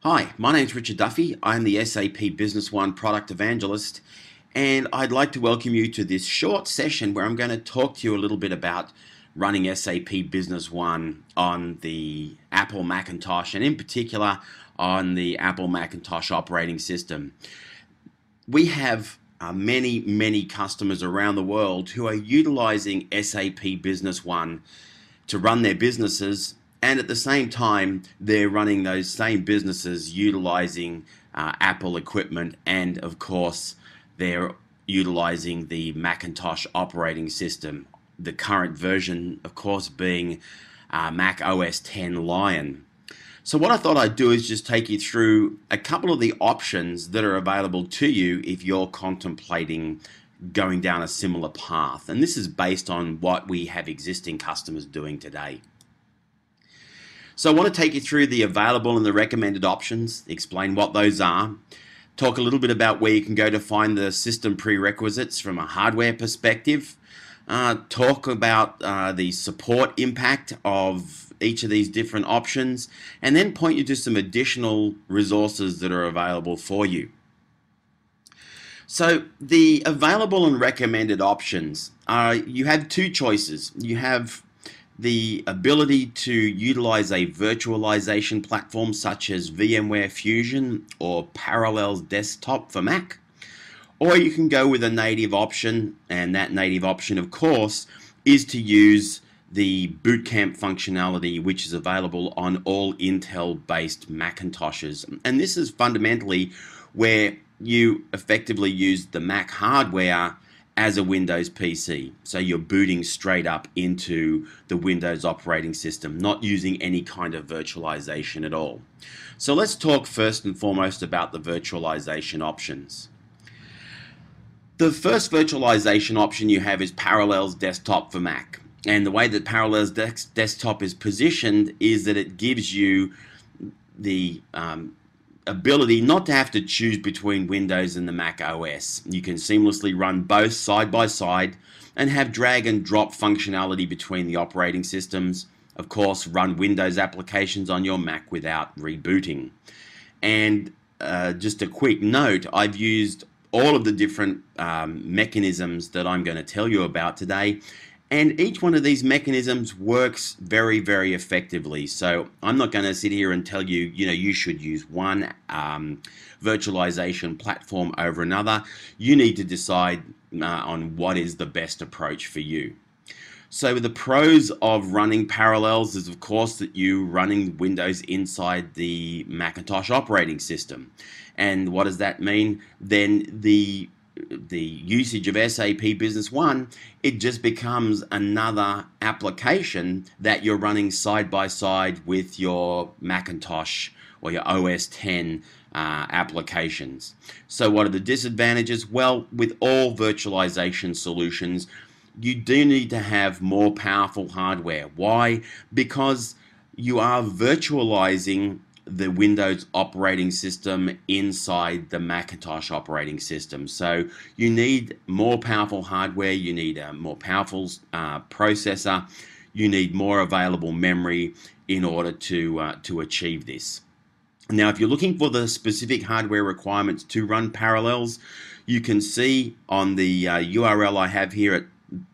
Hi, my name's Richard Duffy. I'm the SAP Business One product evangelist, and I'd like to welcome you to this short session where I'm going to talk to you a little bit about running SAP Business One on the Apple Macintosh, and in particular on the Apple Macintosh operating system. We have many customers around the world who are utilizing SAP Business One to run their businesses, and at the same time they're running those same businesses utilizing Apple equipment, and of course they're utilizing the Macintosh operating system, the current version of course being Mac OS X Lion. So what I thought I'd do is just take you through a couple of the options that are available to you if you're contemplating going down a similar path. And this is based on what we have existing customers doing today. So I want to take you through the available and the recommended options, explain what those are, talk a little bit about where you can go to find the system prerequisites from a hardware perspective, talk about the support impact of each of these different options, and then point you to some additional resources that are available for you. So the available and recommended options are, you have two choices. You have the ability to utilize a virtualization platform such as VMware Fusion or Parallels Desktop for Mac, or you can go with a native option, and that native option of course is to use the bootcamp functionality, which is available on all Intel based Macintoshes. And this is fundamentally where you effectively use the Mac hardware as a Windows PC. So you're booting straight up into the Windows operating system, not using any kind of virtualization at all. So let's talk first and foremost about the virtualization options. The first virtualization option you have is Parallels Desktop for Mac. And the way that Parallels Desktop is positioned is that it gives you the ability not to have to choose between Windows and the Mac OS. You can seamlessly run both side by side and have drag and drop functionality between the operating systems. Of course, run Windows applications on your Mac without rebooting. And just a quick note, I've used all of the different mechanisms that I'm going to tell you about today, and each one of these mechanisms works very effectively. So I'm not going to sit here and tell you, you should use one virtualization platform over another. You need to decide on what is the best approach for you. So the pros of running Parallels is of course that you're running Windows inside the Macintosh operating system. And what does that mean? Then the usage of SAP Business One, it just becomes another application that you're running side by side with your Macintosh or your OS X applications. So what are the disadvantages? Well, with all virtualization solutions, you do need to have more powerful hardware. Why? Because you are virtualizing the Windows operating system inside the Macintosh operating system. So you need more powerful hardware, you need a more powerful processor, you need more available memory in order to achieve this. Now, if you're looking for the specific hardware requirements to run Parallels, you can see on the URL I have here at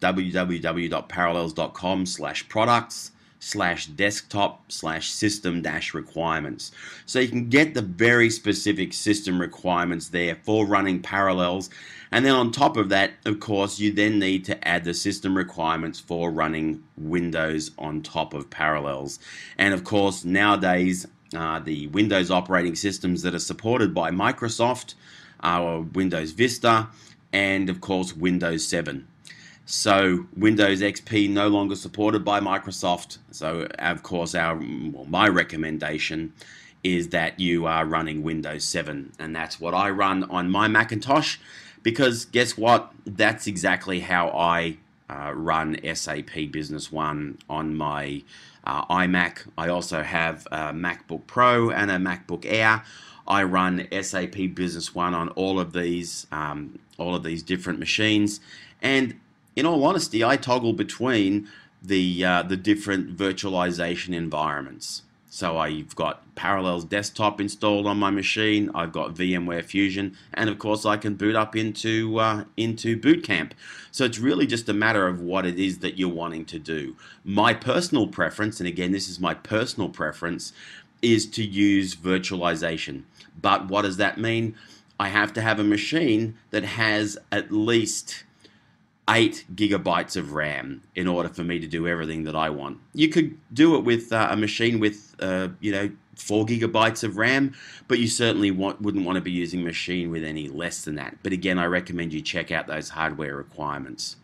www.parallels.com/products/desktop/system-requirements. So you can get the very specific system requirements there for running Parallels, and then on top of that, of course, you then need to add the system requirements for running Windows on top of Parallels. And of course, nowadays, the Windows operating systems that are supported by Microsoft are Windows Vista and of course Windows 7. So Windows XP no longer supported by Microsoft. So of course my recommendation is that you are running Windows 7, and that's what I run on my Macintosh, because guess what? That's exactly how I run SAP Business One on my iMac. I also have a MacBook Pro and a MacBook Air. I run SAP Business One on all of these different machines, and in all honesty, I toggle between the different virtualization environments. So I've got Parallels Desktop installed on my machine. I've got VMware Fusion, and of course I can boot up into Boot Camp. So it's really just a matter of what it is that you're wanting to do. My personal preference, and again this is my personal preference, is to use virtualization. But what does that mean? I have to have a machine that has at least 8 gigabytes of RAM in order for me to do everything that I want. You could do it with a machine with 4 gigabytes of RAM, but you certainly wouldn't want to be using a machine with any less than that. But again, I recommend you check out those hardware requirements.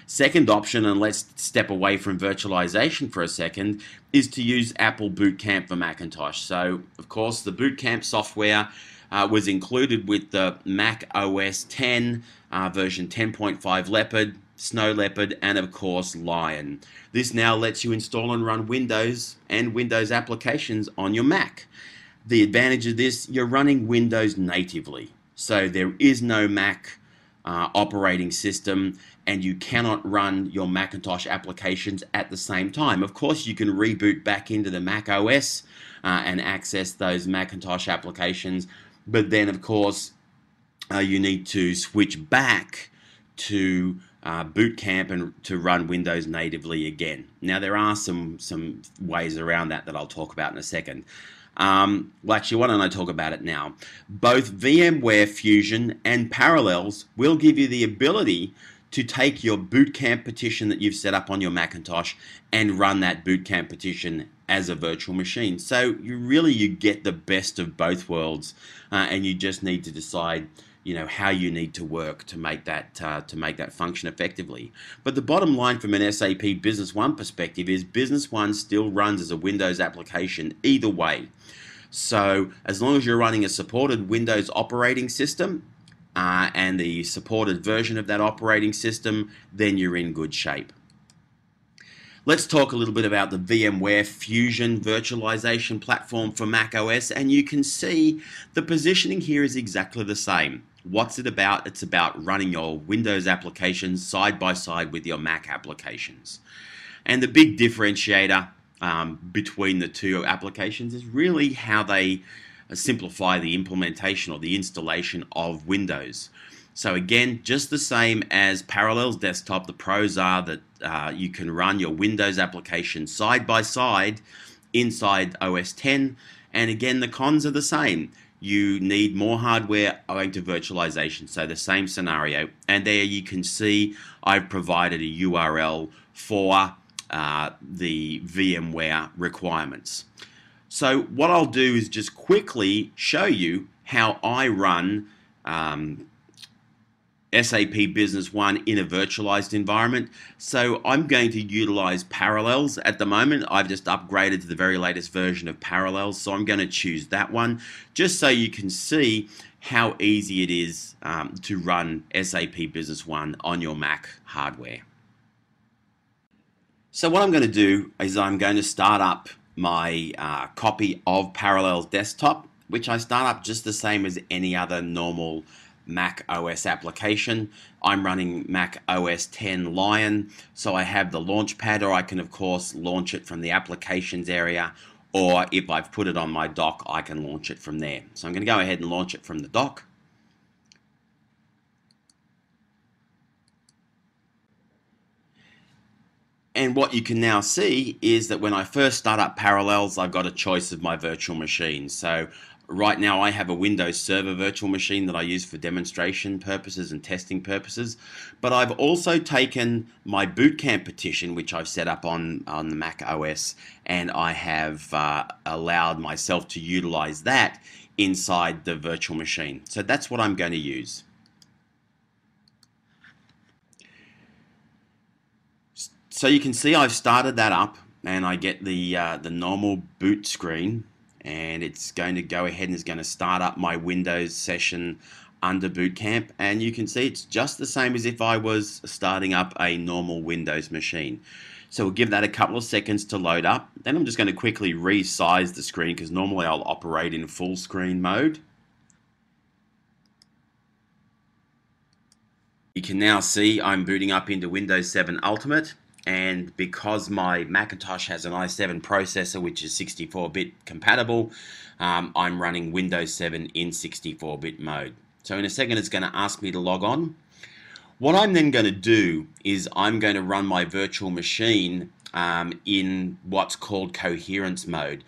Second option, and let's step away from virtualization for a second, is to use Apple Boot Camp for Macintosh. So, of course, the Boot Camp software was included with the Mac OS 10 version 10.5 Leopard, Snow Leopard, and of course Lion. This now lets you install and run Windows and Windows applications on your Mac. The advantage of this, you're running Windows natively. So there is no Mac operating system, and you cannot run your Macintosh applications at the same time. Of course, you can reboot back into the Mac OS and access those Macintosh applications, but then of course you need to switch back to Boot Camp and to run Windows natively again. Now there are some ways around that I'll talk about in a second. Well, actually, why don't I talk about it now? Both VMware Fusion and Parallels will give you the ability to take your Boot Camp partition that you've set up on your Macintosh and run that Boot Camp partition as a virtual machine. So you get the best of both worlds, and you just need to decide how you need to work to make that function effectively. But the bottom line from an SAP Business One perspective is Business One still runs as a Windows application either way. So as long as you're running a supported Windows operating system and the supported version of that operating system, then you're in good shape. Let's talk a little bit about the VMware Fusion virtualization platform for Mac OS, and you can see the positioning here is exactly the same. What's it about? It's about running your Windows applications side by side with your Mac applications. And the big differentiator between the two applications is really how they simplify the implementation or the installation of Windows. So again, just the same as Parallels Desktop, the pros are that you can run your Windows application side by side inside OS 10, and again the cons are the same. You need more hardware owing to virtualization, so the same scenario. And there you can see I've provided a URL for the VMware requirements. So what I'll do is just quickly show you how I run SAP Business One in a virtualized environment. So I'm going to utilize Parallels at the moment. I've just upgraded to the very latest version of Parallels, so I'm going to choose that one just so you can see how easy it is to run SAP Business One on your Mac hardware. So what I'm going to do is I'm going to start up my copy of Parallels Desktop, which I start up just the same as any other normal Mac OS application. I'm running Mac OS 10 Lion, so I have the launch pad, or I can of course launch it from the applications area, or if I've put it on my dock, I can launch it from there. So I'm going to go ahead and launch it from the dock. And what you can now see is that when I first start up Parallels, I've got a choice of my virtual machine. So right now I have a Windows Server virtual machine that I use for demonstration purposes and testing purposes. But I've also taken my Boot Camp partition, which I've set up on the Mac OS, and I have allowed myself to utilize that inside the virtual machine. So that's what I'm going to use. So you can see I've started that up, and I get the normal boot screen, and it's going to go ahead and is going to start up my Windows session under Boot Camp, and you can see it's just the same as if I was starting up a normal Windows machine. So we'll give that a couple of seconds to load up. Then I'm just going to quickly resize the screen because normally I'll operate in full screen mode. You can now see I'm booting up into Windows 7 Ultimate. and because my Macintosh has an i7 processor which is 64-bit compatible, I'm running Windows 7 in 64-bit mode. So in a second it's going to ask me to log on. What I'm then going to do is I'm going to run my virtual machine in what's called coherence mode.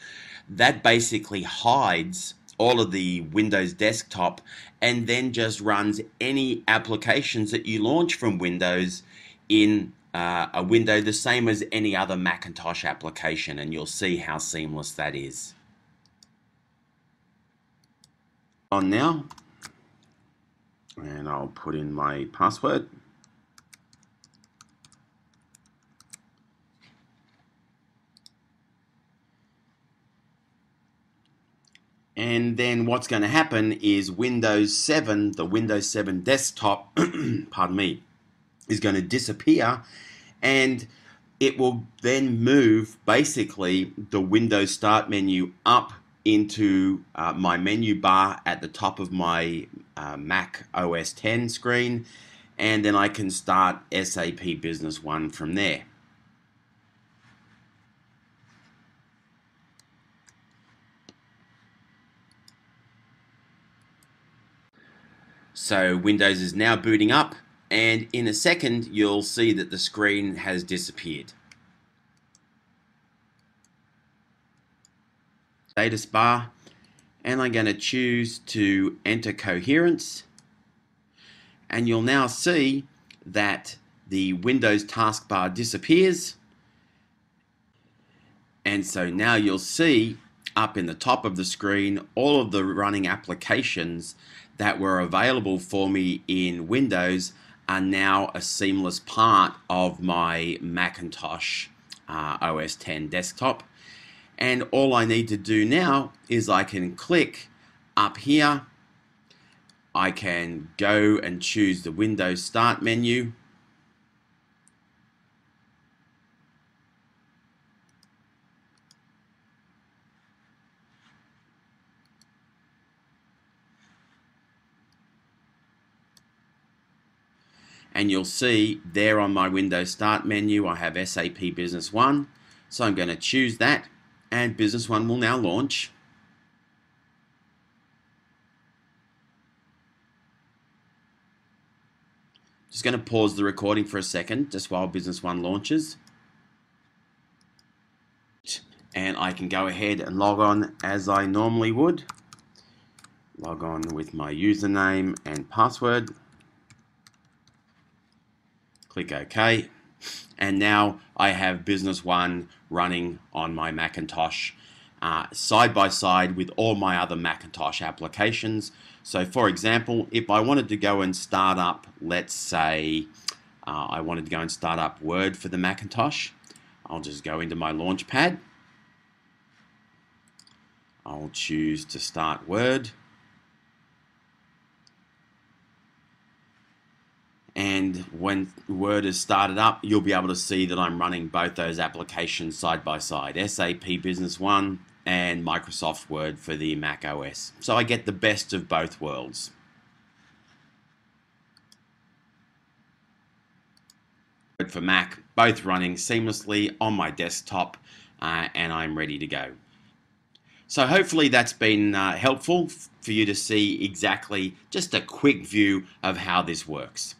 That basically hides all of the Windows desktop and then just runs any applications that you launch from Windows in a window the same as any other Macintosh application, and you'll see how seamless that is. On now, and I'll put in my password. And then what's going to happen is Windows 7, the Windows 7 desktop, pardon me, is going to disappear, and it will then move basically the Windows Start menu up into my menu bar at the top of my Mac OS X screen, and then I can start SAP Business One from there. So Windows is now booting up, and in a second you'll see that the screen has disappeared. Status bar, and I'm going to choose to enter coherence, and you'll now see that the Windows taskbar disappears, and so now you'll see up in the top of the screen all of the running applications that were available for me in Windows are now a seamless part of my Macintosh OS X desktop. And all I need to do now is I can click up here, I can go and choose the Windows Start menu, and you'll see there on my Windows Start menu I have SAP Business One, so I'm going to choose that, and Business One will now launch. Just going to pause the recording for a second just while Business One launches, and I can go ahead and log on as I normally would. Log on with my username and password. Click OK, and now I have Business One running on my Macintosh side by side with all my other Macintosh applications. So for example, if I wanted to go and start up, let's say I wanted to go and start up Word for the Macintosh, I'll just go into my Launchpad. I'll choose to start Word. And when Word is started up, you'll be able to see that I'm running both those applications side by side, SAP Business One and Microsoft Word for the Mac OS. So I get the best of both worlds. Word for Mac, both running seamlessly on my desktop, and I'm ready to go. So hopefully that's been helpful for you to see exactly just a quick view of how this works.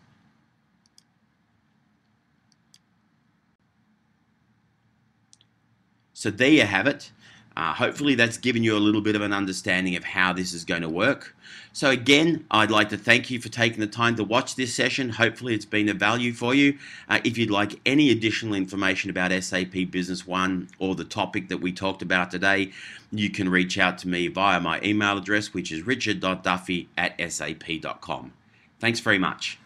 So there you have it. Hopefully that's given you a little bit of an understanding of how this is going to work. So again, I'd like to thank you for taking the time to watch this session. Hopefully it's been of value for you. If you'd like any additional information about SAP Business One or the topic that we talked about today, you can reach out to me via my email address, which is richard.duffy@sap.com. Thanks very much.